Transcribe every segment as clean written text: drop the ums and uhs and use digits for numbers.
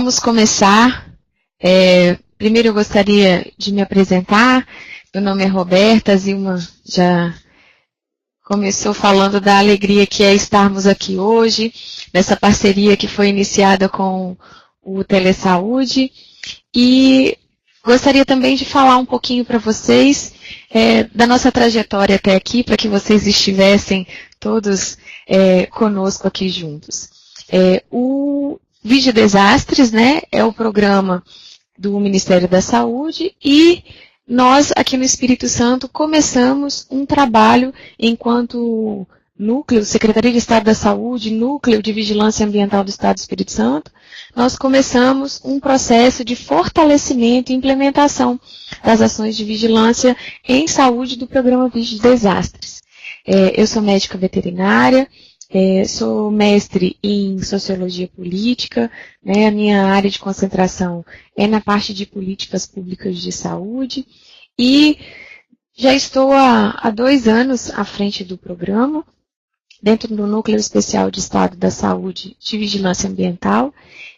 vamos começar. Primeiro eu gostaria de me apresentar. Meu nome é Roberta, a Zilma já começou falando da alegria que é estarmos aqui hoje, nessa parceria que foi iniciada com o Telesaúde. E gostaria também de falar um pouquinho para vocês da nossa trajetória até aqui, para que vocês estivessem todos conosco aqui juntos. O Vige Desastres, né, é o programa do Ministério da Saúde e nós, aqui no Espírito Santo, começamos um trabalho enquanto núcleo, Secretaria de Estado da Saúde, Núcleo de Vigilância Ambiental do Estado do Espírito Santo, nós começamos um processo de fortalecimento e implementação das ações de vigilância em saúde do programa Vige Desastres. Eu sou médica veterinária, sou mestre em Sociologia Política, né, a minha área de concentração é na parte de políticas públicas de saúde e já estou há 2 anos à frente do programa, dentro do Núcleo Especial de Estado da Saúde de Vigilância Ambiental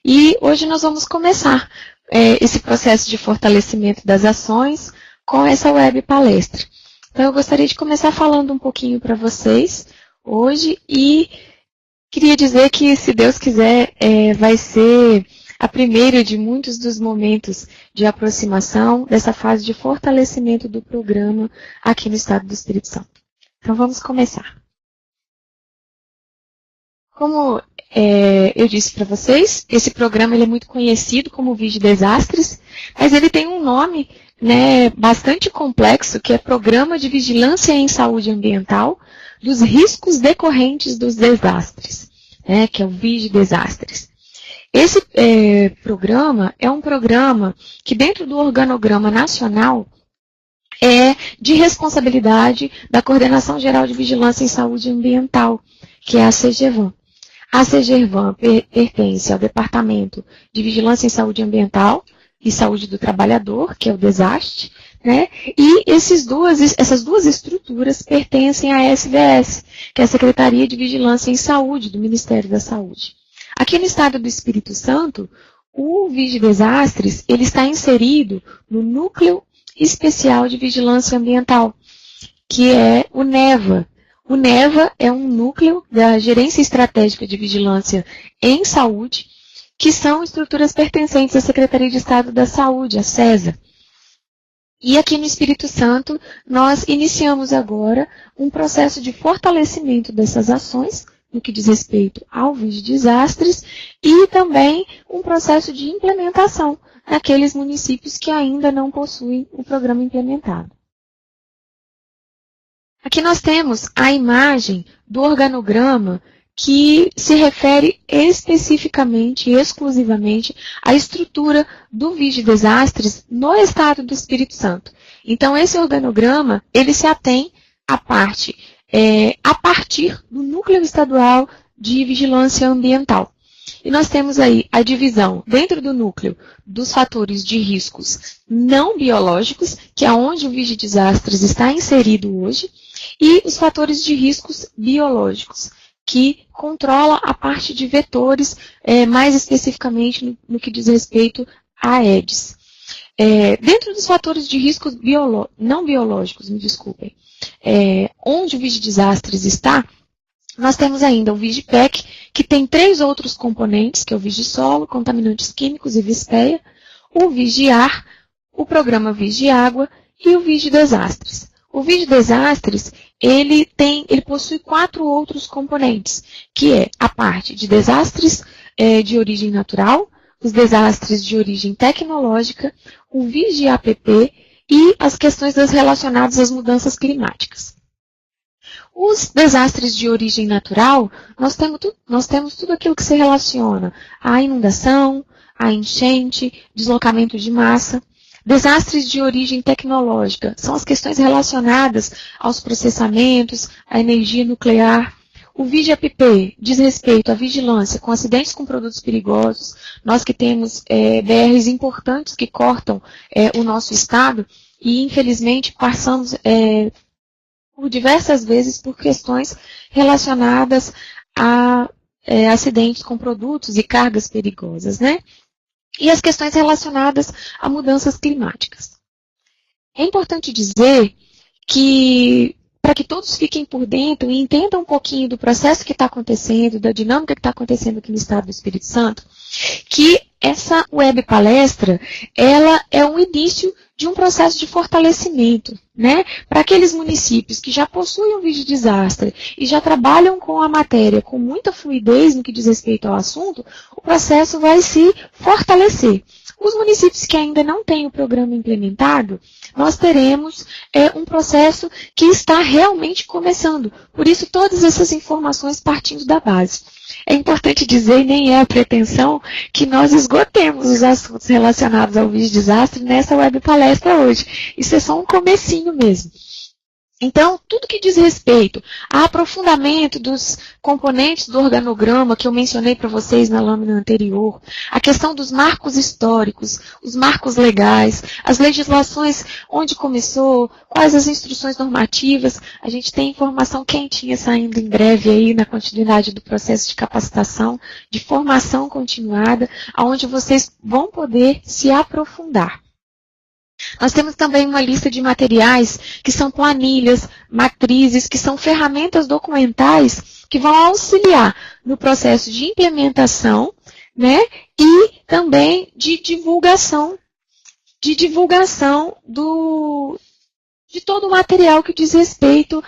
e hoje nós vamos começar esse processo de fortalecimento das ações com essa web palestra. Então eu gostaria de começar falando um pouquinho para vocês hoje e queria dizer que, se Deus quiser, vai ser a primeira de muitos dos momentos de aproximação dessa fase de fortalecimento do programa aqui no Estado do Espírito Santo. Então vamos começar. Como eu disse para vocês, esse programa ele é muito conhecido como Vige Desastres, mas ele tem um nome, né, bastante complexo, que é Programa de Vigilância em Saúde Ambiental dos Riscos Decorrentes dos Desastres, né, que é o Vige Desastres. Esse programa é um programa que, dentro do organograma nacional, é de responsabilidade da Coordenação Geral de Vigilância em Saúde Ambiental, que é a CGVAM. A CGVAM pertence ao Departamento de Vigilância em Saúde Ambiental e Saúde do Trabalhador, que é o DESAST, né? E essas duas estruturas pertencem à SVS, que é a Secretaria de Vigilância em Saúde do Ministério da Saúde. Aqui no Estado do Espírito Santo, o Vige Desastres ele está inserido no Núcleo Especial de Vigilância Ambiental, que é o NEVA. O NEVA é um núcleo da Gerência Estratégica de Vigilância em Saúde, que são estruturas pertencentes à Secretaria de Estado da Saúde, a SESA. E aqui no Espírito Santo, nós iniciamos agora um processo de fortalecimento dessas ações, no que diz respeito ao Vige Desastres, e também um processo de implementação naqueles municípios que ainda não possuem o programa implementado. Aqui nós temos a imagem do organograma que se refere especificamente e exclusivamente à estrutura do Vige Desastres no Estado do Espírito Santo. Então, esse organograma, ele se atém à parte, a partir do Núcleo Estadual de Vigilância Ambiental. E nós temos aí a divisão, dentro do núcleo, dos fatores de riscos não biológicos, que é onde o Vige Desastres está inserido hoje, e os fatores de riscos biológicos, que controla a parte de vetores, mais especificamente no que diz respeito a Aedes. Dentro dos fatores de riscos não biológicos, me desculpem, onde o Vige Desastres está, nós temos ainda o Vigipec, que tem 3 outros componentes, que é o Vigisolo, contaminantes químicos e Vispéia, o Vigiar, o programa Vigiágua e o Vige Desastres. O Vige Desastres, ele possui 4 outros componentes, que é a parte de desastres de origem natural, os desastres de origem tecnológica, o Vigiapp e as questões relacionadas às mudanças climáticas. Os desastres de origem natural, nós temos tudo aquilo que se relaciona à inundação, à enchente, deslocamento de massa. Desastres de origem tecnológica são as questões relacionadas aos processamentos, à energia nuclear. O Vigiapp diz respeito à vigilância com acidentes com produtos perigosos. Nós que temos BRs importantes que cortam o nosso estado e, infelizmente, passamos por diversas vezes por questões relacionadas a acidentes com produtos e cargas perigosas, né? e as questões relacionadas a mudanças climáticas. É importante dizer que, para que todos fiquem por dentro e entendam um pouquinho do processo que está acontecendo, da dinâmica que está acontecendo aqui no Estado do Espírito Santo, que essa web palestra, ela é um início de um processo de fortalecimento, né? Para aqueles municípios que já possuem um vídeo desastre e já trabalham com a matéria com muita fluidez no que diz respeito ao assunto, o processo vai se fortalecer. Os municípios que ainda não têm o programa implementado, nós teremos um processo que está realmente começando. Por isso, todas essas informações partindo da base. É importante dizer, e nem é a pretensão, que nós esgotemos os assuntos relacionados ao vídeo desastre nessa web palestra hoje. Isso é só um comecinho mesmo. Então, tudo que diz respeito a aprofundamento dos componentes do organograma que eu mencionei para vocês na lâmina anterior, a questão dos marcos históricos, os marcos legais, as legislações, onde começou, quais as instruções normativas, a gente tem informação quentinha saindo em breve aí na continuidade do processo de capacitação, de formação continuada, onde vocês vão poder se aprofundar. Nós temos também uma lista de materiais que são planilhas, matrizes, que são ferramentas documentais que vão auxiliar no processo de implementação, né, e também de divulgação de todo o material que diz respeito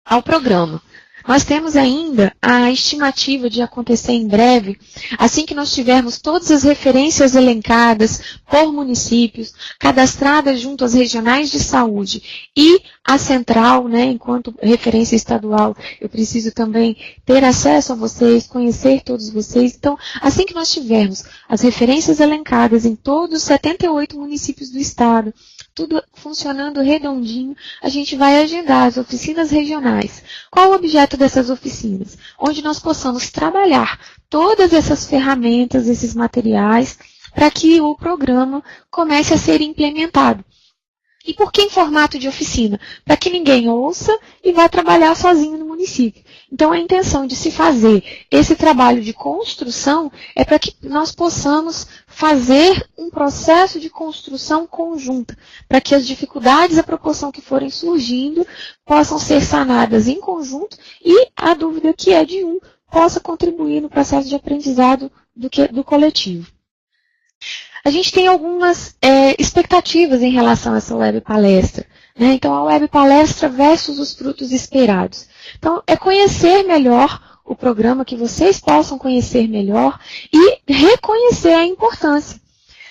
ao programa. Nós temos ainda a estimativa de acontecer em breve, assim que nós tivermos todas as referências elencadas por municípios, cadastradas junto às regionais de saúde e a central, né, enquanto referência estadual, eu preciso também ter acesso a vocês, conhecer todos vocês. Então, assim que nós tivermos as referências elencadas em todos os 78 municípios do estado, tudo funcionando redondinho, a gente vai agendar as oficinas regionais. Qual o objeto dessas oficinas? Onde nós possamos trabalhar todas essas ferramentas, esses materiais, para que o programa comece a ser implementado. E por que em formato de oficina? Para que ninguém ouça e vá trabalhar sozinho no município. Então, a intenção de se fazer esse trabalho de construção é para que nós possamos fazer um processo de construção conjunta, para que as dificuldades, à proporção que forem surgindo, possam ser sanadas em conjunto e a dúvida que é de um possa contribuir no processo de aprendizado do coletivo. A gente tem algumas expectativas em relação a essa web palestra, né? Então, a web palestra versus os frutos esperados. Então, é conhecer melhor o programa, que vocês possam conhecer melhor e reconhecer a importância.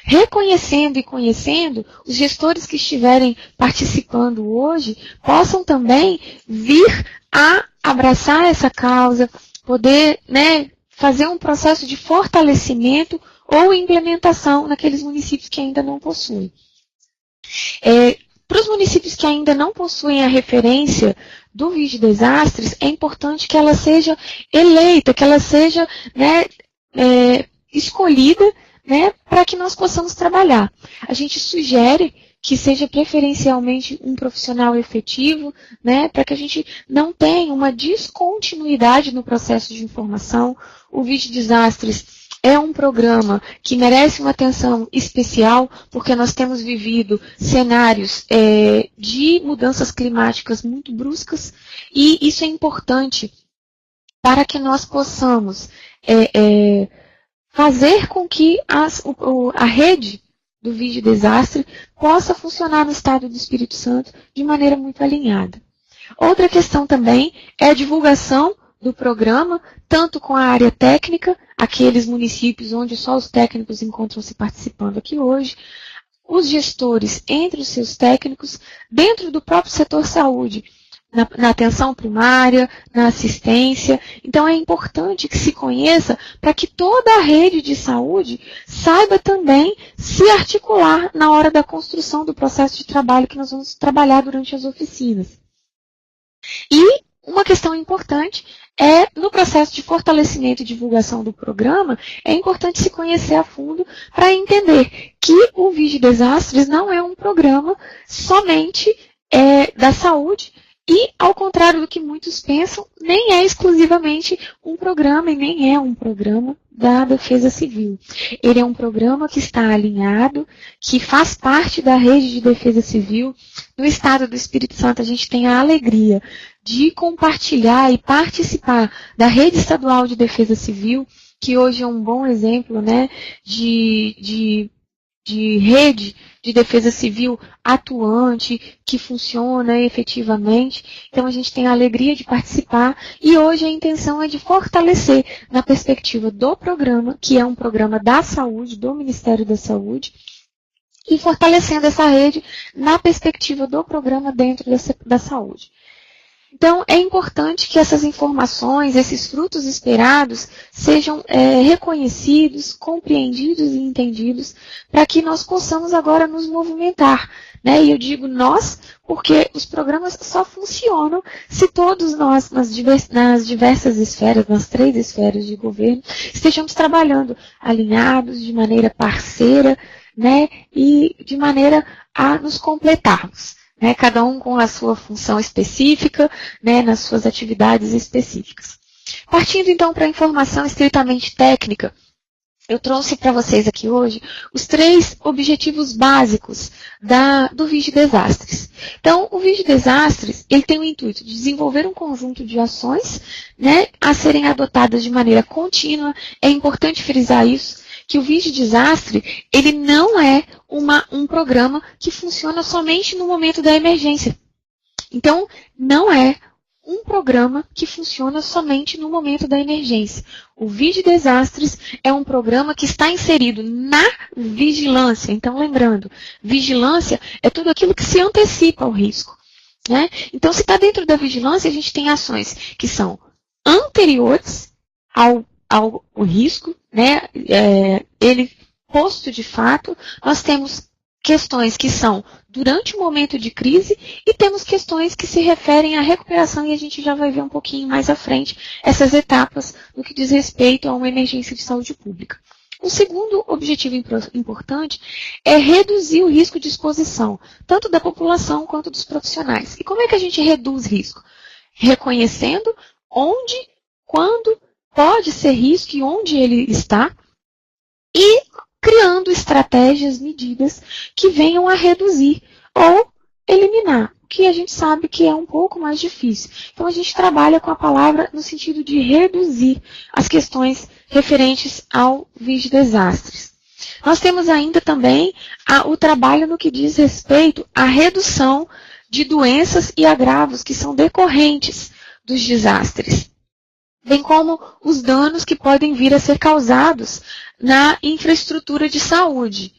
Reconhecendo e conhecendo, os gestores que estiverem participando hoje possam também vir a abraçar essa causa, poder, né, fazer um processo de fortalecimento ou implementação naqueles municípios que ainda não possuem. Para os municípios que ainda não possuem a referência do vídeo desastres, é importante que ela seja eleita, que ela seja, né, escolhida, né, para que nós possamos trabalhar. A gente sugere que seja preferencialmente um profissional efetivo, né, para que a gente não tenha uma descontinuidade no processo de informação. O vídeo desastres é um programa que merece uma atenção especial, porque nós temos vivido cenários de mudanças climáticas muito bruscas, e isso é importante para que nós possamos fazer com que a rede do vídeo desastre possa funcionar no estado do Espírito Santo de maneira muito alinhada. Outra questão também é a divulgação do programa, tanto com a área técnica, aqueles municípios onde só os técnicos encontram-se participando aqui hoje, os gestores entre os seus técnicos, dentro do próprio setor saúde, na atenção primária, na assistência. Então, é importante que se conheça para que toda a rede de saúde saiba também se articular na hora da construção do processo de trabalho que nós vamos trabalhar durante as oficinas. E uma questão importante no processo de fortalecimento e divulgação do programa, é importante se conhecer a fundo para entender que o Vídeo Desastres não é um programa somente da saúde E, ao contrário do que muitos pensam, nem é exclusivamente um programa e nem é um programa da Defesa Civil. Ele é um programa que está alinhado, que faz parte da rede de defesa civil. No estado do Espírito Santo, a gente tem a alegria de compartilhar e participar da rede estadual de defesa civil, que hoje é um bom exemplo, né, de rede de defesa civil atuante, que funciona efetivamente. Então, a gente tem a alegria de participar e hoje a intenção é de fortalecer na perspectiva do programa, que é um programa da saúde, do Ministério da Saúde, e fortalecendo essa rede na perspectiva do programa dentro da saúde. Então, é importante que essas informações, esses frutos esperados, sejam reconhecidos, compreendidos e entendidos, para que nós possamos agora nos movimentar. Né? E eu digo nós, porque os programas só funcionam se todos nós, nas diversas esferas, nas 3 esferas de governo, estejamos trabalhando alinhados, de maneira parceira, né? E de maneira a nos completarmos. Né, cada um com a sua função específica, né, nas suas atividades específicas. Partindo então para a informação estritamente técnica, eu trouxe para vocês aqui hoje os 3 objetivos básicos do Vige Desastres. Então, o Vige Desastres, ele tem o intuito de desenvolver um conjunto de ações, né, a serem adotadas de maneira contínua. É importante frisar isso, que o Vige Desastre, ele não é um programa que funciona somente no momento da emergência. Então, não é um programa que funciona somente no momento da emergência. O Vige Desastres é um programa que está inserido na vigilância. Então, lembrando, vigilância é tudo aquilo que se antecipa ao risco. Né? Então, se está dentro da vigilância, a gente tem ações que são anteriores ao risco, né? Ele posto de fato. Nós temos questões que são durante o momento de crise e temos questões que se referem à recuperação, e a gente já vai ver um pouquinho mais à frente essas etapas no que diz respeito a uma emergência de saúde pública. O segundo objetivo importante é reduzir o risco de exposição, tanto da população quanto dos profissionais. E como é que a gente reduz risco? Reconhecendo onde, quando pode ser risco e onde ele está, e criando estratégias, medidas que venham a reduzir ou eliminar, o que a gente sabe que é um pouco mais difícil. Então, a gente trabalha com a palavra no sentido de reduzir as questões referentes ao Vige Desastres. Nós temos ainda também o trabalho no que diz respeito à redução de doenças e agravos que são decorrentes dos desastres, bem como os danos que podem vir a ser causados na infraestrutura de saúde.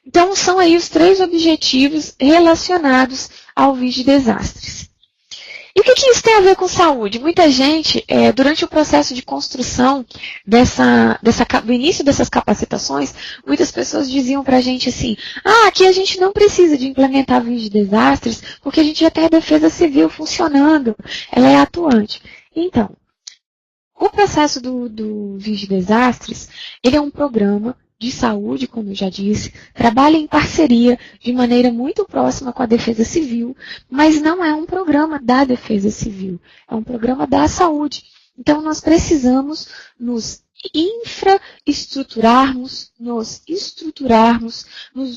Então, são aí os 3 objetivos relacionados ao Vige Desastres. E o que isso tem a ver com saúde? Muita gente, durante o processo de construção do início dessas capacitações, muitas pessoas diziam para a gente assim, aqui a gente não precisa de implementar Vige Desastres, porque a gente já tem a Defesa Civil funcionando, ela é atuante. Então, o processo do Vige Desastres, ele é um programa de saúde, como eu já disse, trabalha em parceria de maneira muito próxima com a Defesa Civil, mas não é um programa da Defesa Civil, é um programa da saúde. Então, nós precisamos nos infraestruturarmos, nos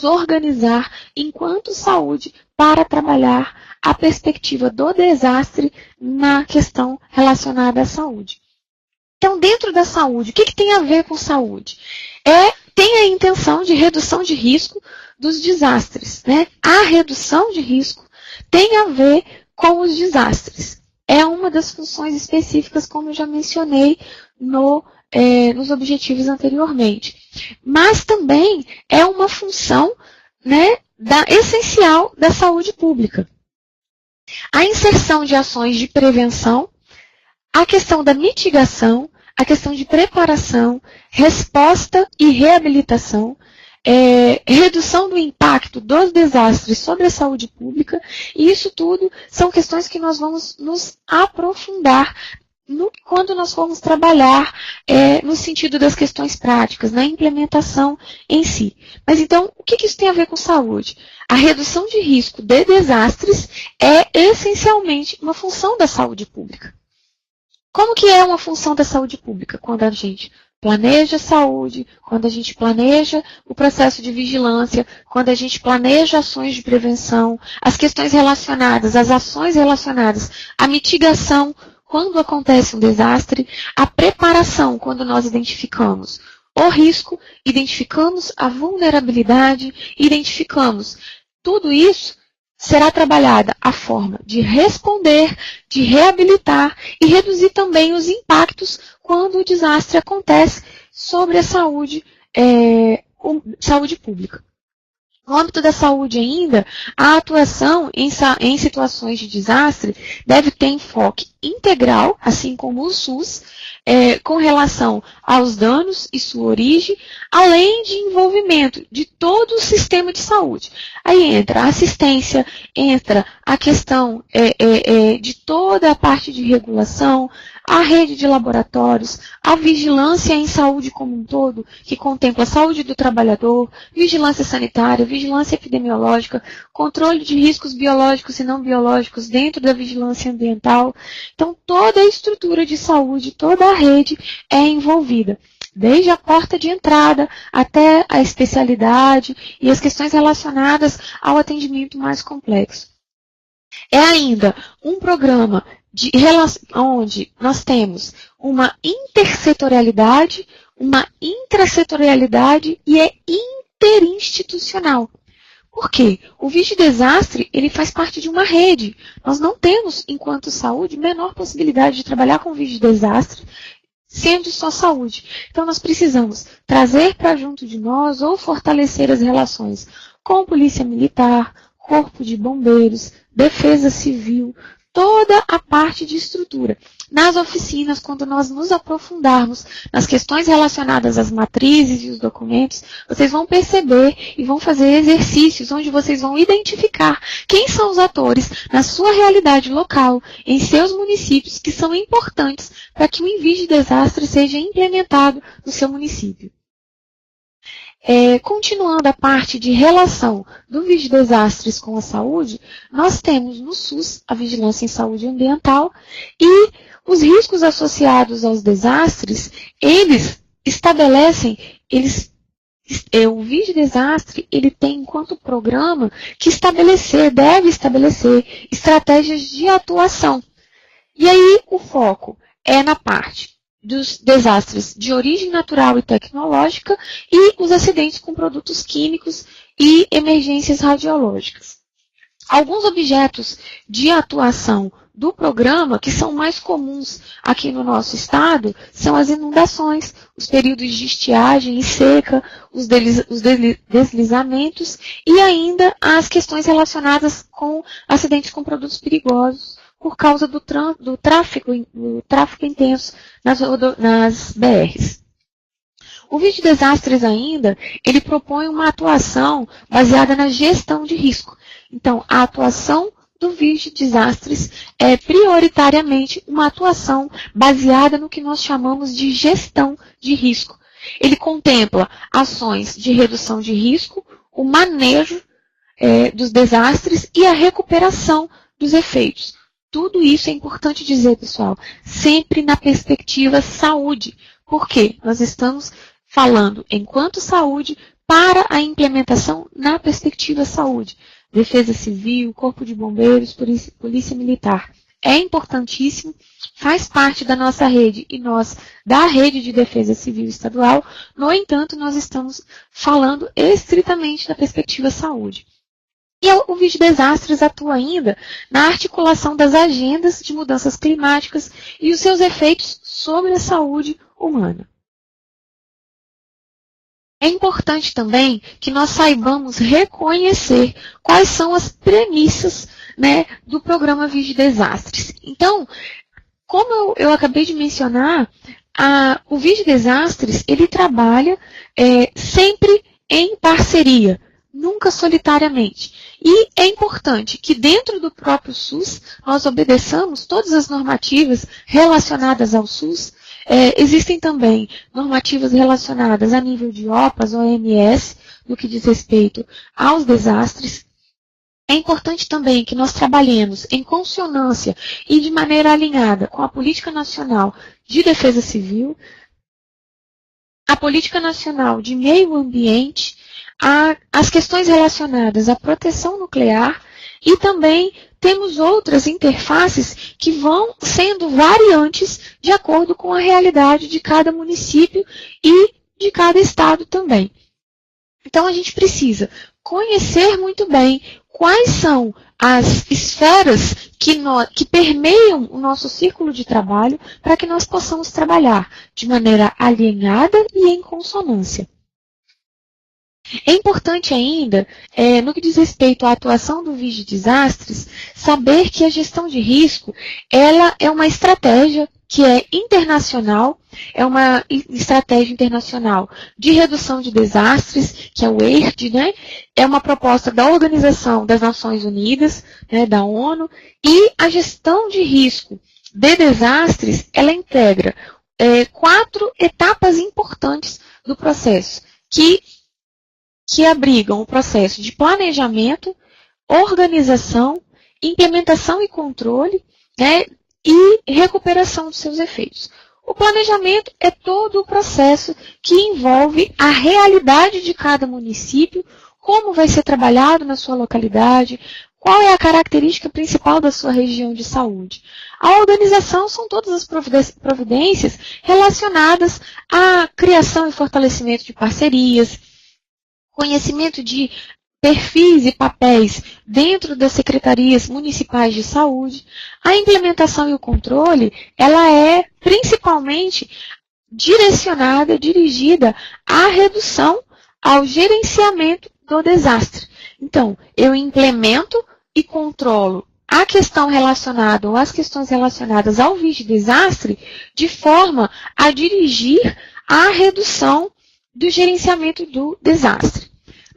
organizar enquanto saúde para trabalhar a perspectiva do desastre na questão relacionada à saúde. Então, dentro da saúde, o que tem a ver com saúde? Tem a intenção de redução de risco dos desastres. Né? A redução de risco tem a ver com os desastres. É uma das funções específicas, como eu já mencionei nos objetivos anteriormente. Mas também é uma função, né, essencial da saúde pública. A inserção de ações de prevenção, a questão da mitigação, a questão de preparação, resposta e reabilitação, redução do impacto dos desastres sobre a saúde pública, e isso tudo são questões que nós vamos nos aprofundar quando nós formos trabalhar no sentido das questões práticas, na implementação em si. Mas então, o que isso tem a ver com saúde? A redução de risco de desastres é essencialmente uma função da saúde pública. Como que é uma função da saúde pública? Quando a gente planeja a saúde, quando a gente planeja o processo de vigilância, quando a gente planeja ações de prevenção, as questões relacionadas, as ações relacionadas à mitigação, quando acontece um desastre, a preparação, quando nós identificamos o risco, identificamos a vulnerabilidade, identificamos tudo isso, será trabalhada a forma de responder, de reabilitar e reduzir também os impactos quando o desastre acontece sobre a saúde pública. No âmbito da saúde ainda, a atuação em situações de desastre deve ter enfoque integral, assim como o SUS, com relação aos danos e sua origem, além de envolvimento de todo o sistema de saúde. Aí entra a assistência, entra a questão de toda a parte de regulação, a rede de laboratórios, a vigilância em saúde como um todo, que contempla a saúde do trabalhador, vigilância sanitária, vigilância epidemiológica, controle de riscos biológicos e não biológicos dentro da vigilância ambiental. Então, toda a estrutura de saúde, toda a rede é envolvida, desde a porta de entrada até a especialidade e as questões relacionadas ao atendimento mais complexo. É ainda um programa onde nós temos uma intersetorialidade, uma intrasetorialidade e é interinstitucional. Por quê? O Vigidesastre, ele faz parte de uma rede. Nós não temos, enquanto saúde, menor possibilidade de trabalhar com Vigidesastre sendo só saúde. Então, nós precisamos trazer para junto de nós ou fortalecer as relações com Polícia Militar, Corpo de Bombeiros, Defesa Civil, toda a parte de estrutura. Nas oficinas, quando nós nos aprofundarmos nas questões relacionadas às matrizes e os documentos, vocês vão perceber e vão fazer exercícios onde vocês vão identificar quem são os atores na sua realidade local, em seus municípios, que são importantes para que o Vigidesastre seja implementado no seu município. Continuando a parte de relação do Vigidesastres com a saúde, nós temos no SUS a vigilância em saúde ambiental e os riscos associados aos desastres, eles estabelecem, o Vigidesastre, ele tem enquanto programa que deve estabelecer estratégias de atuação. E aí o foco é na parte dos desastres de origem natural e tecnológica e os acidentes com produtos químicos e emergências radiológicas. Alguns objetos de atuação do programa, que são mais comuns aqui no nosso estado, são as inundações, os períodos de estiagem e seca, os deslizamentos e ainda as questões relacionadas com acidentes com produtos perigosos, por causa do tráfego intenso nas BRs. O Vigidesastres ainda, ele propõe uma atuação baseada na gestão de risco. Então, a atuação do Vigidesastres é prioritariamente uma atuação baseada no que nós chamamos de gestão de risco. Ele contempla ações de redução de risco, o manejo dos desastres e a recuperação dos efeitos. Tudo isso é importante dizer, pessoal, sempre na perspectiva saúde. Por quê? Nós estamos falando enquanto saúde para a implementação na perspectiva saúde. Defesa Civil, Corpo de Bombeiros, Polícia Militar. É importantíssimo, faz parte da nossa rede e nós, da rede de defesa civil estadual. No entanto, nós estamos falando estritamente da perspectiva saúde. E o Vigidesastres atua ainda na articulação das agendas de mudanças climáticas e os seus efeitos sobre a saúde humana. É importante também que nós saibamos reconhecer quais são as premissas, do programa Vigidesastres. Então, como eu acabei de mencionar, o Vigidesastres ele trabalha sempre em parceria. nunca solitariamente. E é importante que dentro do próprio SUS nós obedeçamos todas as normativas relacionadas ao SUS. Existem também normativas relacionadas a nível de OPAS, OMS, no que diz respeito aos desastres. É importante também que nós trabalhemos em consonância e de maneira alinhada com a Política Nacional de Defesa Civil, a Política Nacional de Meio Ambiente, as questões relacionadas à proteção nuclear e também temos outras interfaces que vão sendo variantes de acordo com a realidade de cada município e de cada estado também. Então a gente precisa conhecer muito bem quais são as esferas que permeiam o nosso círculo de trabalho para que nós possamos trabalhar de maneira alinhada e em consonância. É importante ainda, no que diz respeito à atuação do Vigi Desastres, saber que a gestão de risco ela é uma estratégia que é internacional, é uma estratégia internacional de redução de desastres, que é o EIRD, né? É uma proposta da Organização das Nações Unidas, né, da ONU, e a gestão de risco de desastres, ela integra 4 etapas importantes do processo, que abrigam o processo de planejamento, organização, implementação e controle, né, e recuperação dos seus efeitos. O planejamento é todo o processo que envolve a realidade de cada município, como vai ser trabalhado na sua localidade, qual é a característica principal da sua região de saúde. A organização são todas as providências relacionadas à criação e fortalecimento de parcerias, conhecimento de perfis e papéis dentro das secretarias municipais de saúde. A implementação e o controle, ela é principalmente dirigida à redução, ao gerenciamento do desastre. Então, eu implemento e controlo a questão relacionada ou as questões relacionadas ao Vigi Desastre de forma a dirigir a redução do gerenciamento do desastre.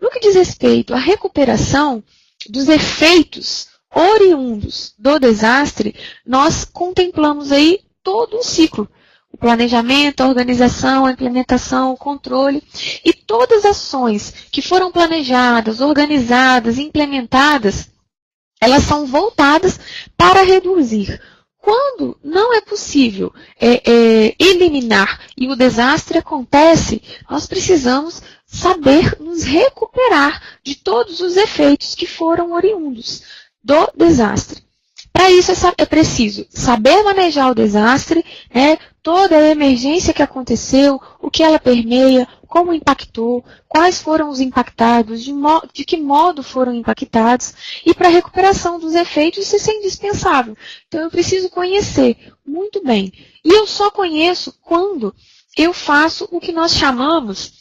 No que diz respeito à recuperação dos efeitos oriundos do desastre, nós contemplamos aí todo um ciclo. O planejamento, a organização, a implementação, o controle e todas as ações que foram planejadas, organizadas, implementadas, elas são voltadas para reduzir. Quando não é possível eliminar e o desastre acontece, nós precisamos saber nos recuperar de todos os efeitos que foram oriundos do desastre. Para isso é preciso saber manejar o desastre, toda a emergência que aconteceu, o que ela permeia, como impactou, quais foram os impactados, de que modo foram impactados, e para a recuperação dos efeitos isso é indispensável. Então eu preciso conhecer muito bem. E eu só conheço quando eu faço o que nós chamamos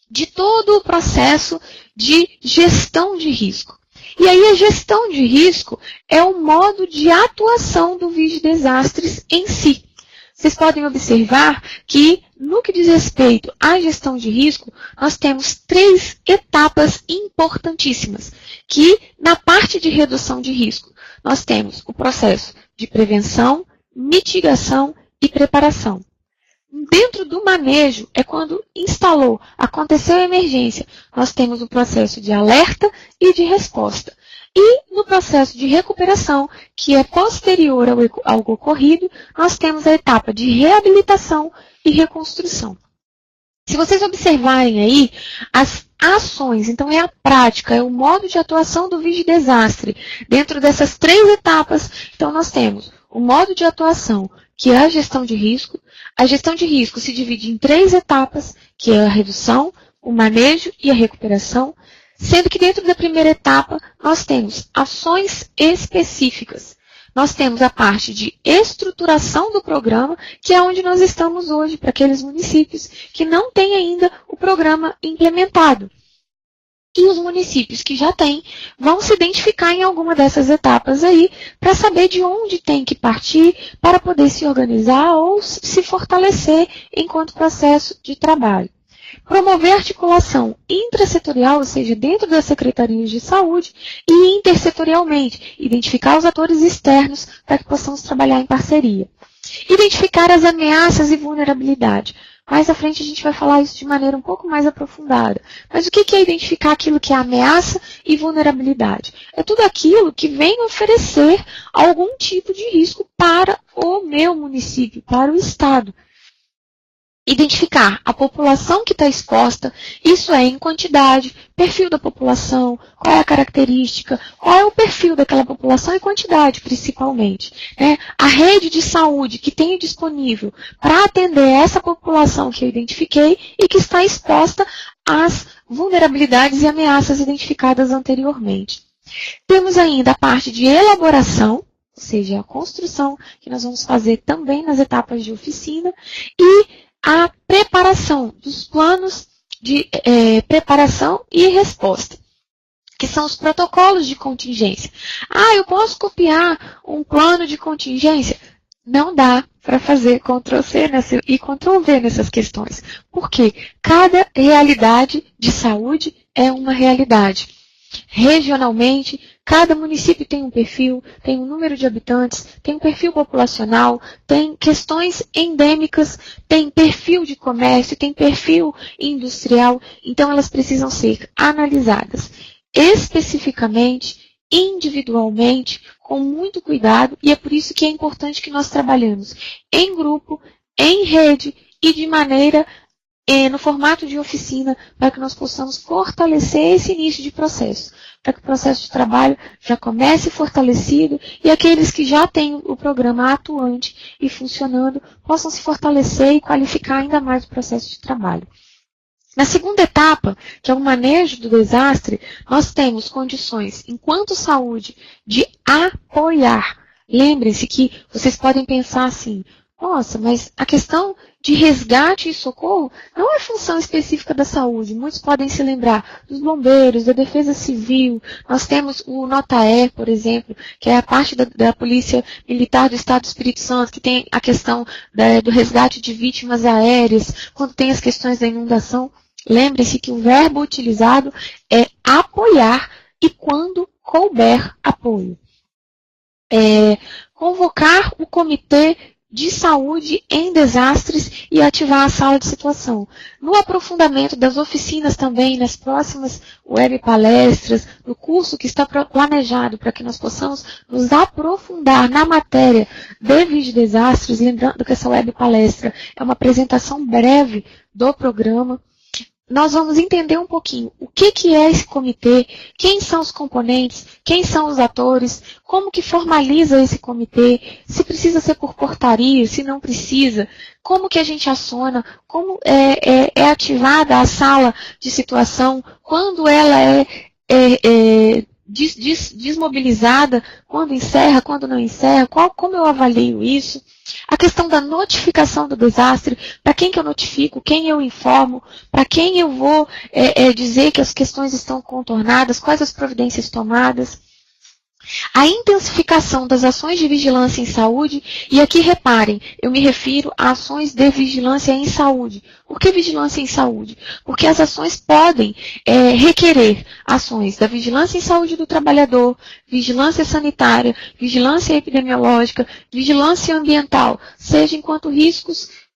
de todo o processo de gestão de risco. E aí a gestão de risco é o modo de atuação do Vigi Desastres em si. Vocês podem observar que, no que diz respeito à gestão de risco, nós temos 3 etapas importantíssimas, que na parte de redução de risco, nós temos o processo de prevenção, mitigação e preparação. Dentro do manejo, é quando aconteceu a emergência, nós temos o processo de alerta e de resposta. E no processo de recuperação, que é posterior ao ocorrido, nós temos a etapa de reabilitação e reconstrução. Se vocês observarem aí, as ações, então é a prática, é o modo de atuação do Vigi Desastre. Dentro dessas 3 etapas, então nós temos o modo de atuação, que é a gestão de risco. A gestão de risco se divide em 3 etapas, que é a redução, o manejo e a recuperação, sendo que dentro da primeira etapa nós temos ações específicas. Nós temos a parte de estruturação do programa, que é onde nós estamos hoje, para aqueles municípios que não têm ainda o programa implementado. E os municípios que já têm vão se identificar em alguma dessas etapas aí para saber de onde tem que partir para poder se organizar ou se fortalecer enquanto processo de trabalho. Promover articulação intrasetorial, ou seja, dentro das secretarias de saúde, e intersetorialmente, identificar os atores externos para que possamos trabalhar em parceria. Identificar as ameaças e vulnerabilidade. Mais à frente a gente vai falar isso de maneira um pouco mais aprofundada. Mas o que é identificar aquilo que é ameaça e vulnerabilidade? É tudo aquilo que vem oferecer algum tipo de risco para o meu município, para o Estado. Identificar a população que está exposta, isso é em quantidade, perfil da população, qual é a característica, qual é o perfil daquela população e quantidade, principalmente. Né? A rede de saúde que tenho disponível para atender essa população que eu identifiquei e que está exposta às vulnerabilidades e ameaças identificadas anteriormente. Temos ainda a parte de elaboração, ou seja, a construção, que nós vamos fazer também nas etapas de oficina, e a preparação dos planos de preparação e resposta, que são os protocolos de contingência. Eu posso copiar um plano de contingência? Não dá para fazer Ctrl+C e Ctrl+V nessas questões, porque cada realidade de saúde é uma realidade. Regionalmente, cada município tem um perfil, tem um número de habitantes, tem um perfil populacional, tem questões endêmicas, tem perfil de comércio, tem perfil industrial, então elas precisam ser analisadas especificamente, individualmente, com muito cuidado, e é por isso que é importante que nós trabalhemos em grupo, em rede e de maneira no formato de oficina, para que nós possamos fortalecer esse início de processo, para que o processo de trabalho já comece fortalecido e aqueles que já têm o programa atuante e funcionando possam se fortalecer e qualificar ainda mais o processo de trabalho. Na segunda etapa, que é o manejo do desastre, nós temos condições, enquanto saúde, de apoiar. Lembrem-se que vocês podem pensar assim, nossa, mas a questão de resgate e socorro não é função específica da saúde. Muitos podem se lembrar dos bombeiros, da defesa civil. Nós temos o NOTAE, por exemplo, que é a parte da Polícia Militar do Estado do Espírito Santo, que tem a questão do resgate de vítimas aéreas, quando tem as questões da inundação. Lembre-se que o verbo utilizado é apoiar e quando couber apoio. Convocar o comitê de saúde em desastres e ativar a sala de situação. No aprofundamento das oficinas também, nas próximas web palestras, no curso que está planejado para que nós possamos nos aprofundar na matéria de Vigidesastres, lembrando que essa web palestra é uma apresentação breve do programa, nós vamos entender um pouquinho o que é esse comitê, quem são os componentes, quem são os atores, como que formaliza esse comitê, se precisa ser por portaria, se não precisa, como que a gente aciona, como é ativada a sala de situação, quando ela é desmobilizada, quando encerra, quando não encerra, como eu avalio isso. A questão da notificação do desastre, para quem que eu notifico, quem eu informo, para quem eu vou dizer que as questões estão contornadas, quais as providências tomadas. A intensificação das ações de vigilância em saúde, e aqui reparem, eu me refiro a ações de vigilância em saúde. Por que vigilância em saúde? Porque as ações podem requerer ações da vigilância em saúde do trabalhador, vigilância sanitária, vigilância epidemiológica, vigilância ambiental, seja enquanto riscos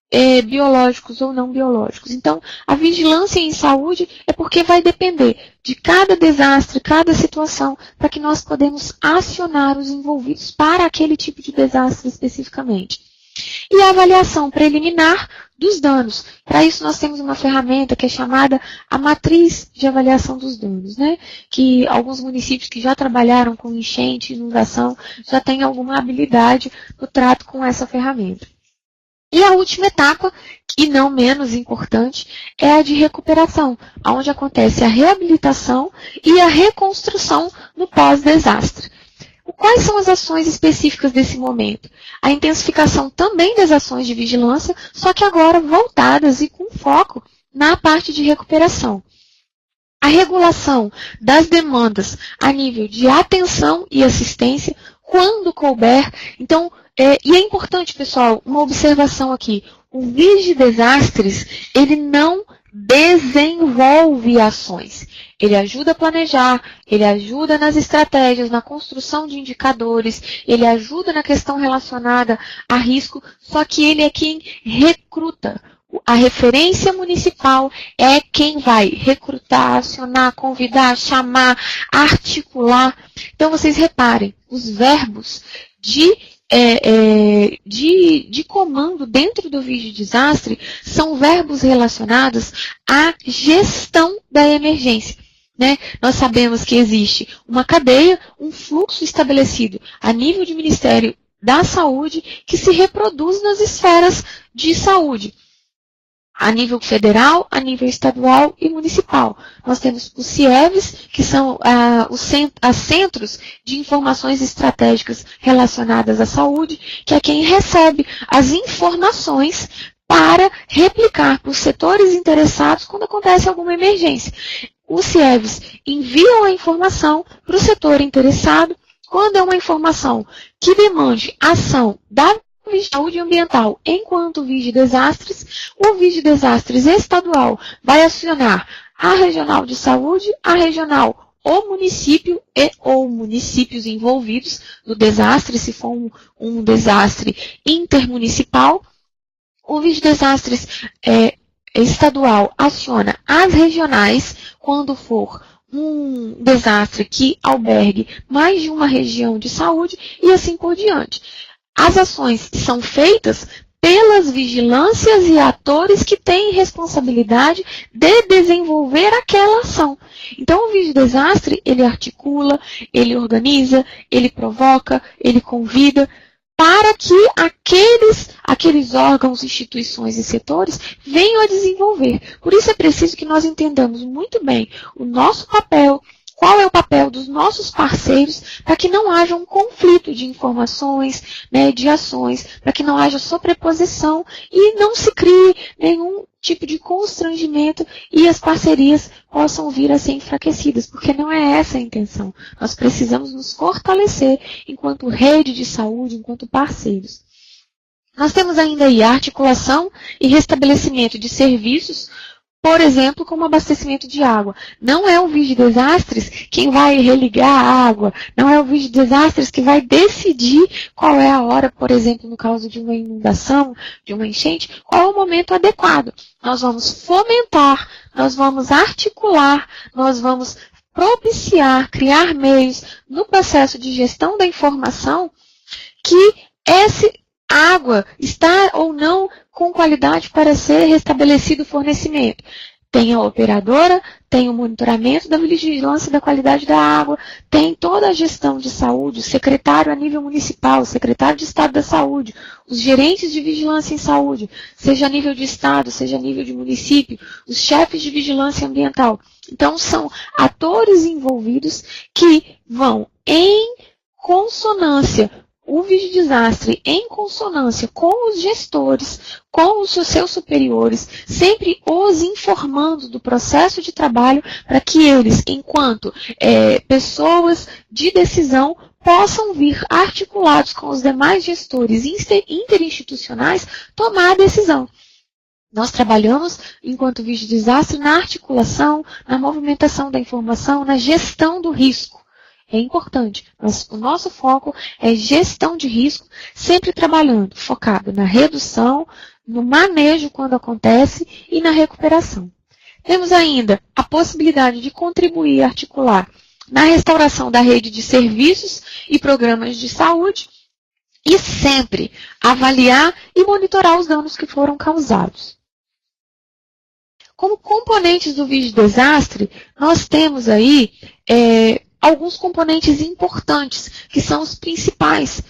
biológicos ou não biológicos. Então, a vigilância em saúde é porque vai depender de cada desastre, cada situação, para que nós podemos acionar os envolvidos para aquele tipo de desastre especificamente. E a avaliação preliminar dos danos. Para isso, nós temos uma ferramenta que é chamada a matriz de avaliação dos danos, né? Que alguns municípios que já trabalharam com enchente, inundação, já têm alguma habilidade no trato com essa ferramenta. E a última etapa, e não menos importante, é a de recuperação, onde acontece a reabilitação e a reconstrução no pós-desastre. Quais são as ações específicas desse momento? A intensificação também das ações de vigilância, só que agora voltadas e com foco na parte de recuperação. A regulação das demandas a nível de atenção e assistência, quando couber. Então, e é importante, pessoal, uma observação aqui. O Vigidesastres, ele não desenvolve ações. Ele ajuda a planejar, ele ajuda nas estratégias, na construção de indicadores, ele ajuda na questão relacionada a risco, só que ele é quem recruta. A referência municipal é quem vai recrutar, acionar, convidar, chamar, articular. Então, vocês reparem, os verbos de comando dentro do vídeo desastre são verbos relacionados à gestão da emergência. Né? Nós sabemos que existe uma cadeia, um fluxo estabelecido a nível de Ministério da Saúde que se reproduz nas esferas de saúde. A nível federal, a nível estadual e municipal. Nós temos os CIEVs, que são os centros de informações estratégicas relacionadas à saúde, que é quem recebe as informações para replicar para os setores interessados quando acontece alguma emergência. Os CIEVs enviam a informação para o setor interessado quando é uma informação que demande ação da saúde ambiental enquanto Vige Desastres, o Vige Desastres estadual vai acionar a regional de saúde, a regional, o município e ou municípios envolvidos no desastre, se for um desastre intermunicipal. O Vige Desastres estadual aciona as regionais quando for um desastre que albergue mais de uma região de saúde e assim por diante. As ações são feitas pelas vigilâncias e atores que têm responsabilidade de desenvolver aquela ação. Então, o Vige Desastre, ele articula, ele organiza, ele provoca, ele convida para que aqueles órgãos, instituições e setores venham a desenvolver. Por isso é preciso que nós entendamos muito bem o nosso papel, qual é o papel dos nossos parceiros, para que não haja um conflito de informações, né, de ações, para que não haja sobreposição e não se crie nenhum tipo de constrangimento e as parcerias possam vir a ser enfraquecidas, porque não é essa a intenção. Nós precisamos nos fortalecer enquanto rede de saúde, enquanto parceiros. Nós temos ainda aí a articulação e restabelecimento de serviços, por exemplo, como abastecimento de água. Não é o Vige Desastres quem vai religar a água. Não é o Vige Desastres que vai decidir qual é a hora, por exemplo, no caso de uma inundação, de uma enchente, qual é o momento adequado. Nós vamos fomentar, nós vamos articular, nós vamos propiciar, criar meios no processo de gestão da informação que essa água está ou não com qualidade para ser restabelecido o fornecimento. Tem a operadora, tem o monitoramento da vigilância da qualidade da água, tem toda a gestão de saúde, o secretário a nível municipal, o secretário de Estado da Saúde, os gerentes de vigilância em saúde, seja a nível de Estado, seja a nível de município, os chefes de vigilância ambiental. Então, são atores envolvidos que vão em consonância, o Vige Desastre em consonância com os gestores, com os seus superiores, sempre os informando do processo de trabalho para que eles, enquanto pessoas de decisão, possam vir articulados com os demais gestores interinstitucionais tomar a decisão. Nós trabalhamos, enquanto Vige Desastre, na articulação, na movimentação da informação, na gestão do risco. É importante. O nosso foco é gestão de risco, sempre trabalhando, focado na redução, no manejo quando acontece e na recuperação. Temos ainda a possibilidade de contribuir e articular na restauração da rede de serviços e programas de saúde e sempre avaliar e monitorar os danos que foram causados. Como componentes do Vige Desastre, nós temos aí alguns componentes importantes, que são os principais,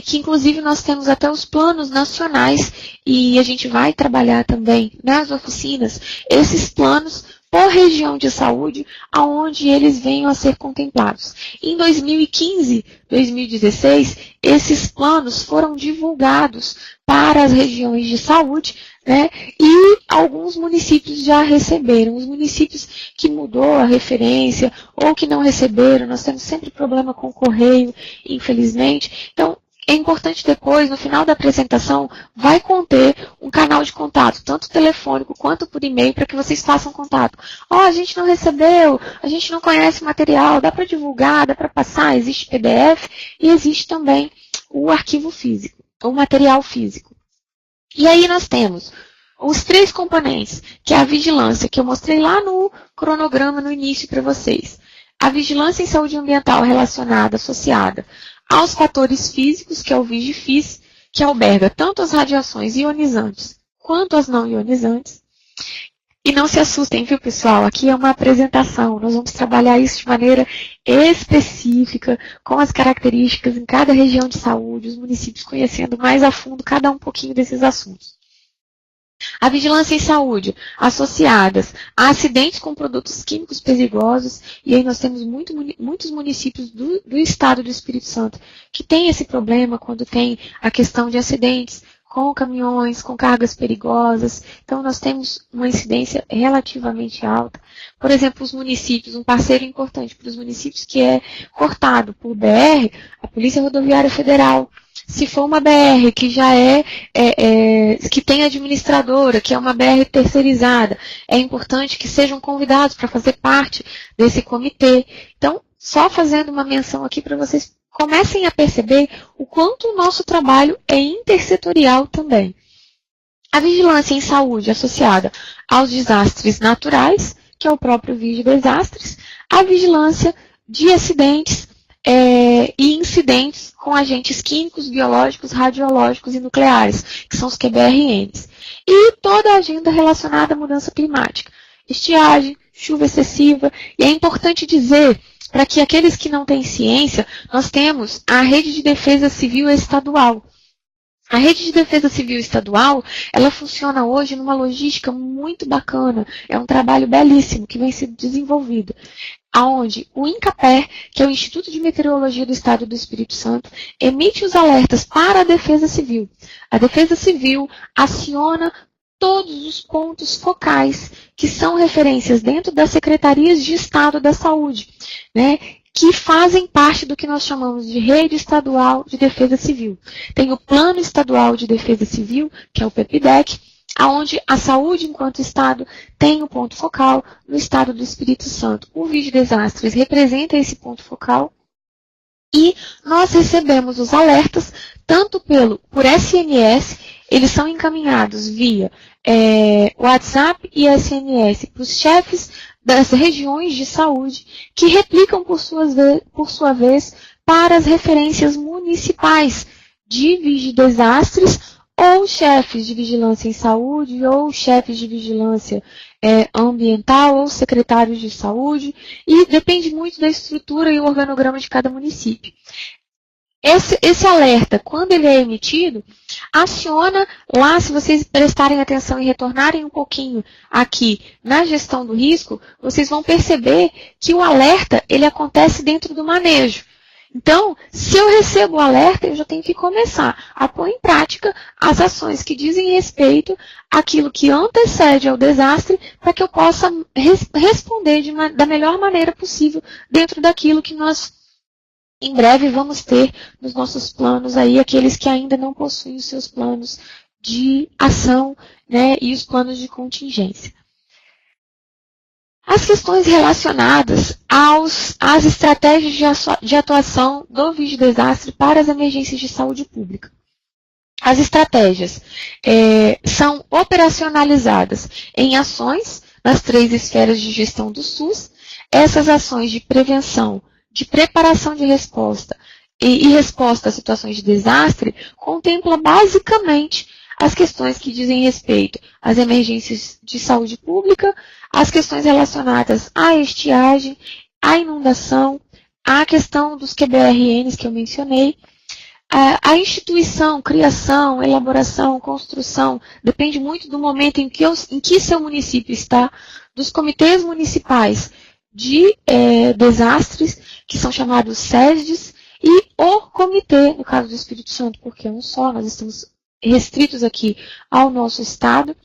que inclusive nós temos até os planos nacionais, e a gente vai trabalhar também nas oficinas, esses planos por região de saúde, aonde eles venham a ser contemplados. Em 2015, 2016, esses planos foram divulgados para as regiões de saúde, né, e alguns municípios já receberam. Os municípios que mudou a referência ou que não receberam, nós temos sempre problema com o correio, infelizmente. Então, é importante depois, no final da apresentação, vai conter um canal de contato, tanto telefônico quanto por e-mail, para que vocês façam contato. A gente não recebeu, a gente não conhece o material, dá para divulgar, dá para passar, existe PDF e existe também o arquivo físico, o material físico. E aí nós temos os 3 componentes, que é a vigilância, que eu mostrei lá no cronograma no início para vocês. A vigilância em saúde ambiental relacionada, associada aos fatores físicos, que é o VigiFIS, que alberga tanto as radiações ionizantes quanto as não ionizantes. E não se assustem, viu, pessoal? Aqui é uma apresentação. Nós vamos trabalhar isso de maneira específica, com as características em cada região de saúde, os municípios conhecendo mais a fundo cada um pouquinho desses assuntos. A vigilância em saúde, associadas a acidentes com produtos químicos perigosos, e aí nós temos muitos municípios do estado do Espírito Santo que têm esse problema quando tem a questão de acidentes com caminhões, com cargas perigosas. Então, nós temos uma incidência relativamente alta. Por exemplo, os municípios, um parceiro importante para os municípios que é cortado por BR, a Polícia Rodoviária Federal. Se for uma BR que já que tem administradora, que é uma BR terceirizada, é importante que sejam convidados para fazer parte desse comitê. Então, só fazendo uma menção aqui para vocês comecem a perceber o quanto o nosso trabalho é intersetorial também. A vigilância em saúde associada aos desastres naturais, que é o próprio Vigidesastres, a vigilância de acidentes e incidentes com agentes químicos, biológicos, radiológicos e nucleares, que são os QBRNs. E toda a agenda relacionada à mudança climática. Estiagem, chuva excessiva, e é importante dizer, para que aqueles que não têm ciência, nós temos a Rede de Defesa Civil Estadual. A Rede de Defesa Civil Estadual, ela funciona hoje numa logística muito bacana. É um trabalho belíssimo que vem sendo desenvolvido. Onde o INCAPER, que é o Instituto de Meteorologia do Estado do Espírito Santo, emite os alertas para a Defesa Civil. A Defesa Civil aciona todos os pontos focais que são referências dentro das secretarias de Estado da Saúde, né, que fazem parte do que nós chamamos de Rede Estadual de Defesa Civil. Tem o Plano Estadual de Defesa Civil, que é o PEPDEC, onde a saúde enquanto Estado tem um ponto focal no Estado do Espírito Santo. O Vigidesastres representa esse ponto focal e nós recebemos os alertas tanto por SMS, eles são encaminhados via WhatsApp e SMS para os chefes das regiões de saúde, que replicam por sua vez para as referências municipais de Vigidesastres ou chefes de vigilância em saúde, ou chefes de vigilância ambiental, ou secretários de saúde, e depende muito da estrutura e o organograma de cada município. Esse alerta, quando ele é emitido, aciona lá, se vocês prestarem atenção e retornarem um pouquinho aqui na gestão do risco, vocês vão perceber que o alerta ele acontece dentro do manejo. Então, se eu recebo o alerta, eu já tenho que começar a pôr em prática as ações que dizem respeito àquilo que antecede ao desastre, para que eu possa responder da melhor maneira possível dentro daquilo que nós em breve vamos ter nos nossos planos aí, aqueles que ainda não possuem os seus planos de ação, né, e os planos de contingência. As questões relacionadas às estratégias de atuação do Vigidesastre para as emergências de saúde pública. As estratégias são operacionalizadas em ações nas 3 esferas de gestão do SUS. Essas ações de prevenção, de preparação de resposta e resposta a situações de desastre contempla basicamente as questões que dizem respeito às emergências de saúde pública, as questões relacionadas à estiagem, à inundação, à questão dos QBRNs que eu mencionei. A instituição, criação, elaboração, construção, depende muito do momento em que seu município está, dos comitês municipais de desastres, que são chamados SESDs, e o comitê, no caso do Espírito Santo, porque é um só, nós estamos restritos aqui ao nosso estado,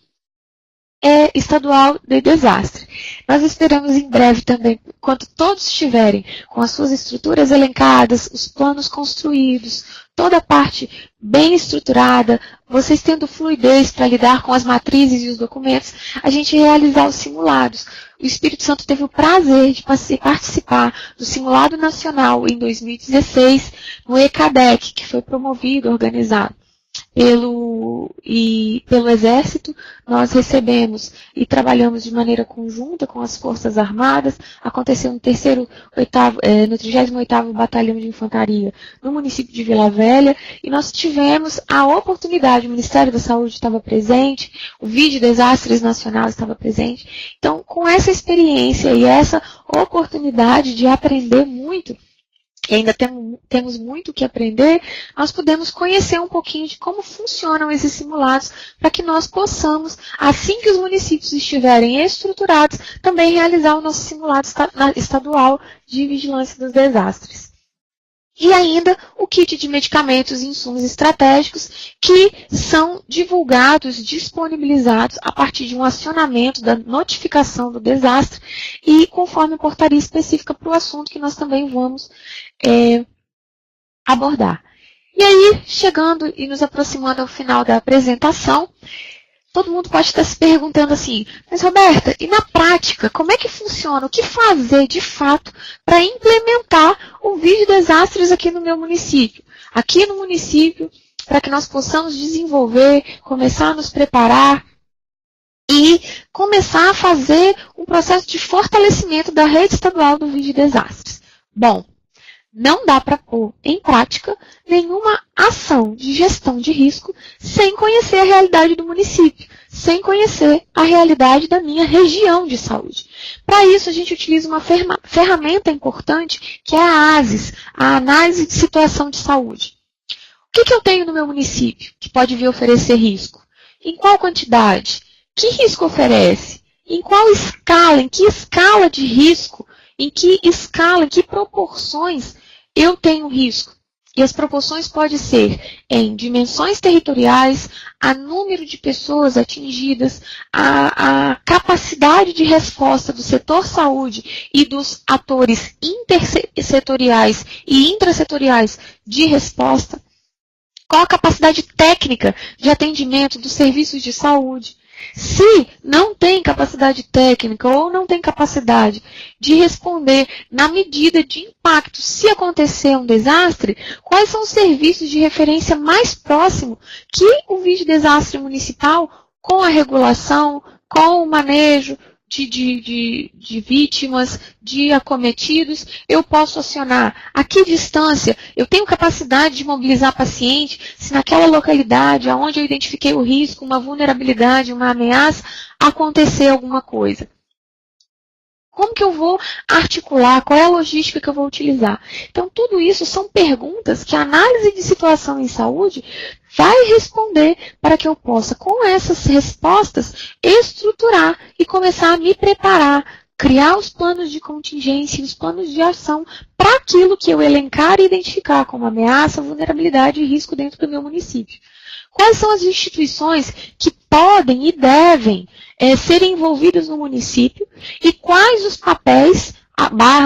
estadual de desastre. Nós esperamos em breve também, quando todos estiverem com as suas estruturas elencadas, os planos construídos, toda a parte bem estruturada, vocês tendo fluidez para lidar com as matrizes e os documentos, a gente realizar os simulados. O Espírito Santo teve o prazer de participar do Simulado Nacional em 2016, no ECADEC, que foi promovido, organizado pelo Exército. Nós recebemos e trabalhamos de maneira conjunta com as Forças Armadas. Aconteceu no 38º Batalhão de Infantaria no município de Vila Velha, e nós tivemos a oportunidade, o Ministério da Saúde estava presente, o Vídeo Desastres Nacional estava presente. Então, com essa experiência e essa oportunidade de aprender muito, e ainda temos muito o que aprender, nós podemos conhecer um pouquinho de como funcionam esses simulados, para que nós possamos, assim que os municípios estiverem estruturados, também realizar o nosso simulado estadual de vigilância dos desastres. E ainda o kit de medicamentos e insumos estratégicos, que são divulgados, disponibilizados a partir de um acionamento da notificação do desastre e conforme portaria específica para o assunto que nós também vamos abordar. E aí, chegando e nos aproximando ao final da apresentação, todo mundo pode estar se perguntando assim, mas Roberta, e na prática, como é que funciona? O que fazer de fato para implementar o vídeo desastres aqui no meu município? Aqui no município, para que nós possamos desenvolver, começar a nos preparar e começar a fazer um processo de fortalecimento da rede estadual do vídeo desastres. Bom, não dá para pôr em prática nenhuma ação de gestão de risco sem conhecer a realidade do município, sem conhecer a realidade da minha região de saúde. Para isso, a gente utiliza uma ferramenta importante, que é a ASIS, a Análise de Situação de Saúde. O que eu tenho no meu município que pode vir oferecer risco? Em qual quantidade? Que risco oferece? Em qual escala? Em que escala de risco? Em que escala, em que proporções eu tenho risco? E as proporções podem ser em dimensões territoriais, a número de pessoas atingidas, a capacidade de resposta do setor saúde e dos atores intersetoriais e intrasetoriais de resposta, qual a capacidade técnica de atendimento dos serviços de saúde. Se não tem capacidade técnica ou não tem capacidade de responder na medida de impacto, se acontecer um desastre, quais são os serviços de referência mais próximos que o vídeo desastre municipal, com a regulação, com o manejo de vítimas, de acometidos, eu posso acionar? A que distância eu tenho capacidade de mobilizar paciente se naquela localidade, onde eu identifiquei o risco, uma vulnerabilidade, uma ameaça, acontecer alguma coisa? Como que eu vou articular? Qual é a logística que eu vou utilizar? Então, tudo isso são perguntas que a análise de situação em saúde vai responder para que eu possa, com essas respostas, estruturar e começar a me preparar, criar os planos de contingência e os planos de ação para aquilo que eu elencar e identificar como ameaça, vulnerabilidade e risco dentro do meu município. Quais são as instituições que podem e devem ser envolvidas no município e quais os papéis,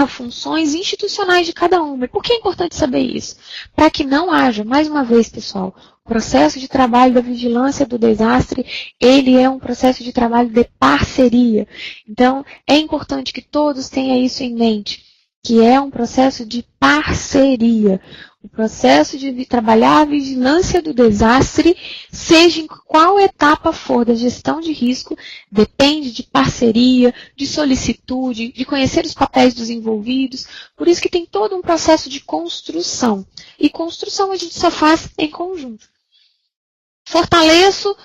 funções institucionais de cada uma? E por que é importante saber isso? Para que não haja, mais uma vez, pessoal, o processo de trabalho da vigilância do desastre, ele é um processo de trabalho de parceria. Então, é importante que todos tenham isso em mente, que é um processo de parceria. O processo de trabalhar a vigilância do desastre, seja em qual etapa for da gestão de risco, depende de parceria, de solicitude, de conhecer os papéis dos envolvidos. Por isso que tem todo um processo de construção. E construção a gente só faz em conjunto. Fortaleço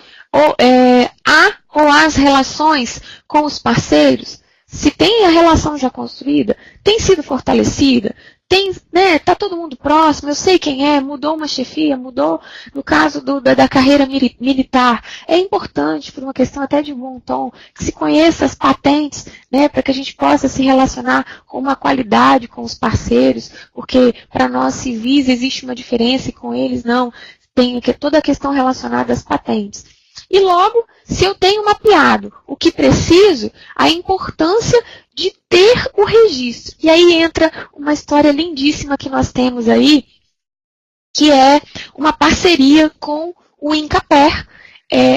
as relações com os parceiros. Se tem a relação já construída, tem sido fortalecida, tá todo mundo próximo, eu sei quem é, mudou uma chefia, mudou, no caso da carreira militar. É importante, por uma questão até de bom tom, que se conheça as patentes, para que a gente possa se relacionar com uma qualidade com os parceiros, porque para nós civis existe uma diferença e com eles não. Tem toda a questão relacionada às patentes. E logo, se eu tenho mapeado o que preciso, a importância de ter o registro. E aí entra uma história lindíssima que nós temos aí, que é uma parceria com o INCAPER,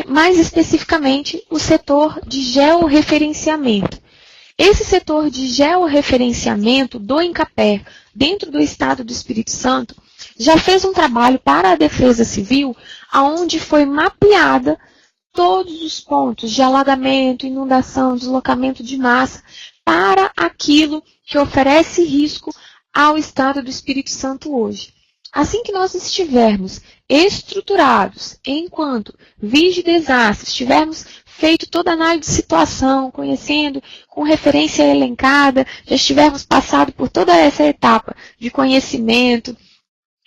mais especificamente o setor de georreferenciamento. Esse setor de georreferenciamento do INCAPER, dentro do Estado do Espírito Santo, já fez um trabalho para a Defesa Civil, onde foi mapeada todos os pontos de alagamento, inundação, deslocamento de massa, para aquilo que oferece risco ao Estado do Espírito Santo hoje. Assim que nós estivermos estruturados enquanto Vigidesastres, tivermos feito toda a análise de situação, conhecendo com referência elencada, já estivermos passado por toda essa etapa de conhecimento,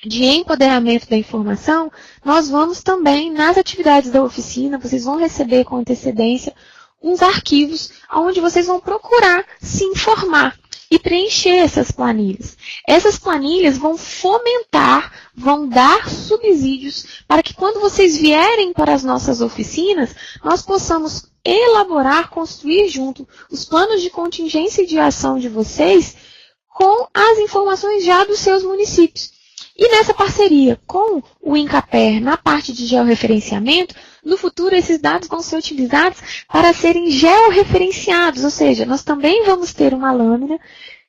de empoderamento da informação, nós vamos também, nas atividades da oficina, vocês vão receber com antecedência uns arquivos onde vocês vão procurar se informar e preencher essas planilhas. Essas planilhas vão fomentar, vão dar subsídios para que quando vocês vierem para as nossas oficinas, nós possamos elaborar, construir junto os planos de contingência e de ação de vocês com as informações já dos seus municípios. E nessa parceria com o INCAPER, na parte de georreferenciamento, no futuro esses dados vão ser utilizados para serem georreferenciados, ou seja, nós também vamos ter uma lâmina,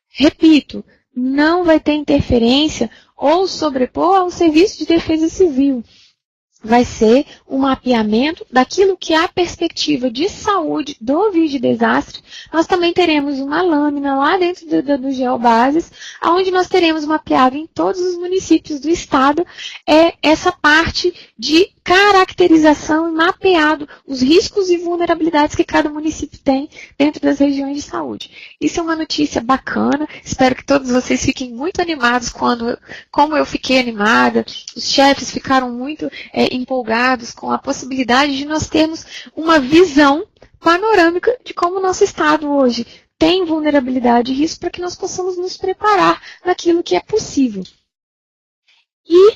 repito, não vai ter interferência ou sobrepor ao Serviço de Defesa Civil. Vai ser um mapeamento daquilo que é a perspectiva de saúde do Vigidesastre. Nós também teremos uma lâmina lá dentro do Geobases, onde nós teremos mapeado em todos os municípios do estado essa parte de caracterização e mapeado os riscos e vulnerabilidades que cada município tem dentro das regiões de saúde. Isso é uma notícia bacana, espero que todos vocês fiquem muito animados como eu fiquei animada, os chefes ficaram muito empolgados com a possibilidade de nós termos uma visão panorâmica de como o nosso estado hoje tem vulnerabilidade e risco para que nós possamos nos preparar naquilo que é possível. E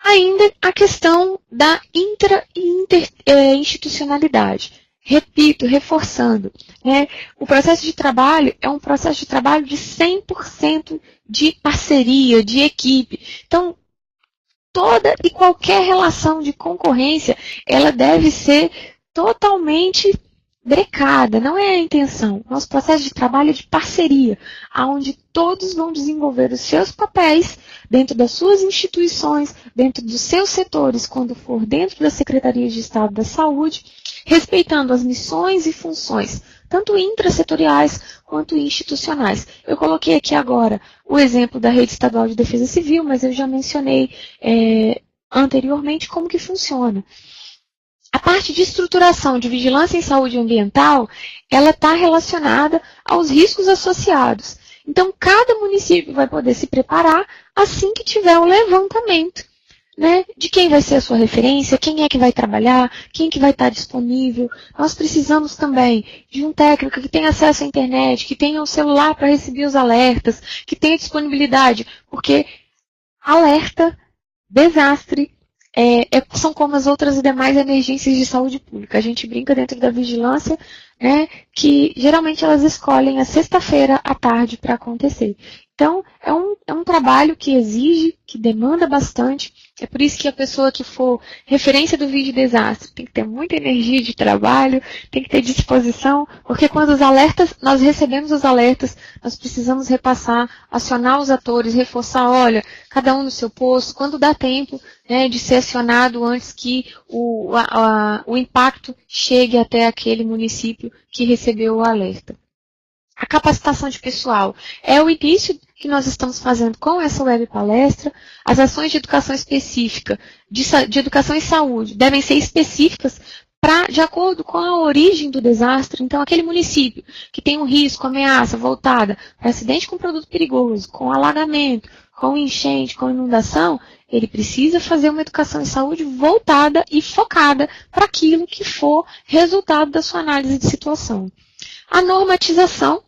ainda a questão da intra- e interinstitucionalidade. Repito, reforçando, o processo de trabalho é um processo de trabalho de 100% de parceria, de equipe. Então, toda e qualquer relação de concorrência, ela deve ser totalmente brecada, não é a intenção. Nosso processo de trabalho é de parceria, onde todos vão desenvolver os seus papéis dentro das suas instituições, dentro dos seus setores, quando for dentro da Secretaria de Estado da Saúde, respeitando as missões e funções, tanto intrasetoriais quanto institucionais. Eu coloquei aqui agora o exemplo da Rede Estadual de Defesa Civil, mas eu já mencionei anteriormente como que funciona. A parte de estruturação de vigilância em saúde ambiental, ela está relacionada aos riscos associados. Então, cada município vai poder se preparar assim que tiver o levantamento, de quem vai ser a sua referência, quem é que vai trabalhar, quem que vai estar disponível. Nós precisamos também de um técnico que tenha acesso à internet, que tenha o celular para receber os alertas, que tenha disponibilidade, porque alerta, desastre, são como as outras demais emergências de saúde pública. A gente brinca dentro da vigilância, que geralmente elas escolhem a sexta-feira à tarde para acontecer. Então, é um trabalho que exige, que demanda bastante. É por isso que a pessoa que for referência do Vigidesastre tem que ter muita energia de trabalho, tem que ter disposição, porque quando nós recebemos os alertas, nós precisamos repassar, acionar os atores, reforçar, olha, cada um no seu posto, quando dá tempo de ser acionado antes que o impacto chegue até aquele município que recebeu o alerta. A capacitação de pessoal é o início que nós estamos fazendo com essa web palestra. As ações de educação específica, de educação em saúde, devem ser específicas de acordo com a origem do desastre. Então, aquele município que tem um risco, ameaça voltada para acidente com produto perigoso, com alagamento, com enchente, com inundação, ele precisa fazer uma educação em saúde voltada e focada para aquilo que for resultado da sua análise de situação. A normatização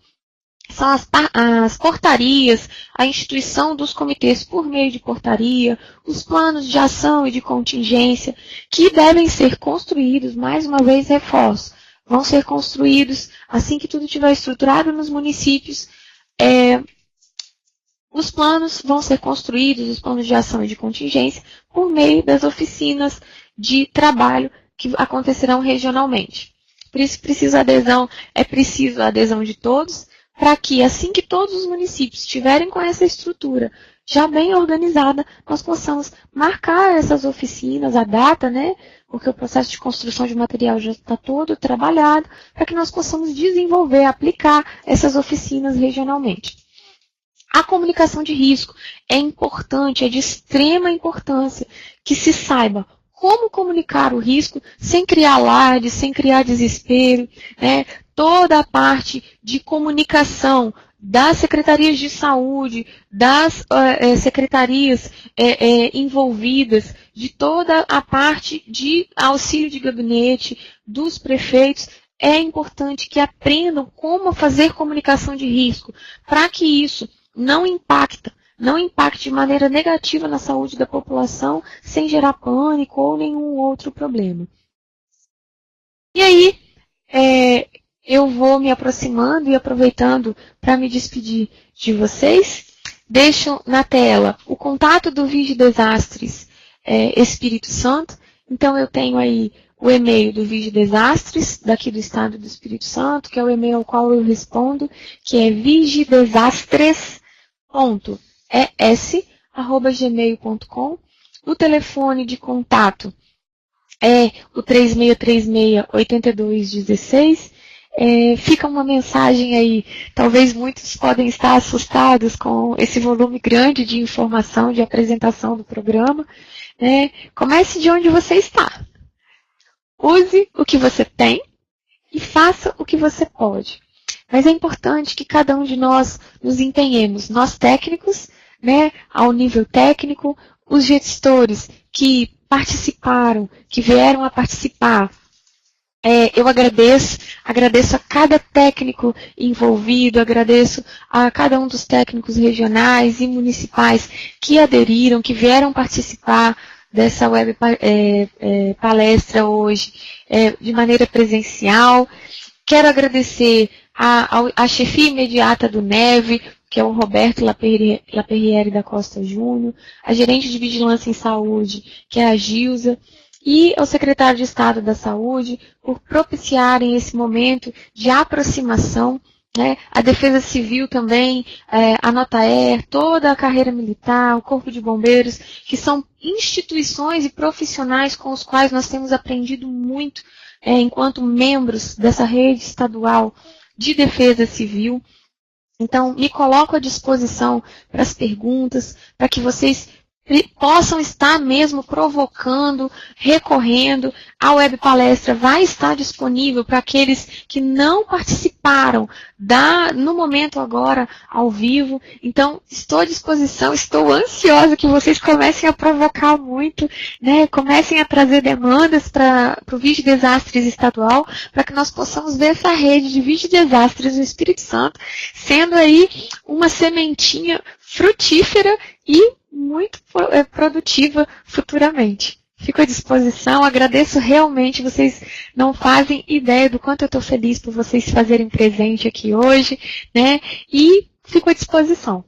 são as portarias, a instituição dos comitês por meio de portaria, os planos de ação e de contingência, que devem ser construídos, mais uma vez reforço, vão ser construídos assim que tudo estiver estruturado nos municípios. Os planos vão ser construídos, os planos de ação e de contingência, por meio das oficinas de trabalho que acontecerão regionalmente. Por isso é preciso a adesão de todos, para que assim que todos os municípios estiverem com essa estrutura já bem organizada, nós possamos marcar essas oficinas, a data, né? Porque o processo de construção de material já está todo trabalhado, para que nós possamos desenvolver, aplicar essas oficinas regionalmente. A comunicação de risco é importante, é de extrema importância que se saiba como comunicar o risco sem criar alarde, sem criar desespero, né? Toda a parte de comunicação das secretarias de saúde, das secretarias envolvidas, de toda a parte de auxílio de gabinete, dos prefeitos, é importante que aprendam como fazer comunicação de risco, para que isso não impacte de maneira negativa na saúde da população, sem gerar pânico ou nenhum outro problema. E aí, eu vou me aproximando e aproveitando para me despedir de vocês. Deixo na tela o contato do Vigidesastres Espírito Santo. Então, eu tenho aí o e-mail do Vigidesastres, daqui do estado do Espírito Santo, que é o e-mail ao qual eu respondo, que é vigidesastres.es@gmail.com. O telefone de contato é o 3636-8216. Fica uma mensagem aí, talvez muitos podem estar assustados com esse volume grande de informação, de apresentação do programa. Comece de onde você está. Use o que você tem e faça o que você pode. Mas é importante que cada um de nós nos empenhemos, nós técnicos, ao nível técnico, os gestores que participaram, que vieram a participar. Eu agradeço a cada técnico envolvido, agradeço a cada um dos técnicos regionais e municipais que aderiram, que vieram participar dessa web palestra hoje de maneira presencial. Quero agradecer a chefia imediata do NEV, que é o Roberto Laperriere da Costa Júnior, a gerente de Vigilância em Saúde, que é a Gilza, e ao secretário de Estado da Saúde, por propiciarem esse momento de aproximação, a Defesa Civil também, a Notaer, toda a carreira militar, o Corpo de Bombeiros, que são instituições e profissionais com os quais nós temos aprendido muito enquanto membros dessa rede estadual de defesa civil. Então, me coloco à disposição para as perguntas, para que vocês possam estar mesmo provocando, recorrendo. A web palestra vai estar disponível para aqueles que não participaram no momento agora ao vivo. Então, estou à disposição, estou ansiosa que vocês comecem a provocar muito, comecem a trazer demandas para o Vigidesastres estadual, para que nós possamos ver essa rede de Vigidesastres no Espírito Santo sendo aí uma sementinha frutífera e muito produtiva futuramente. Fico à disposição, agradeço realmente, vocês não fazem ideia do quanto eu estou feliz por vocês fazerem presente aqui hoje, e fico à disposição.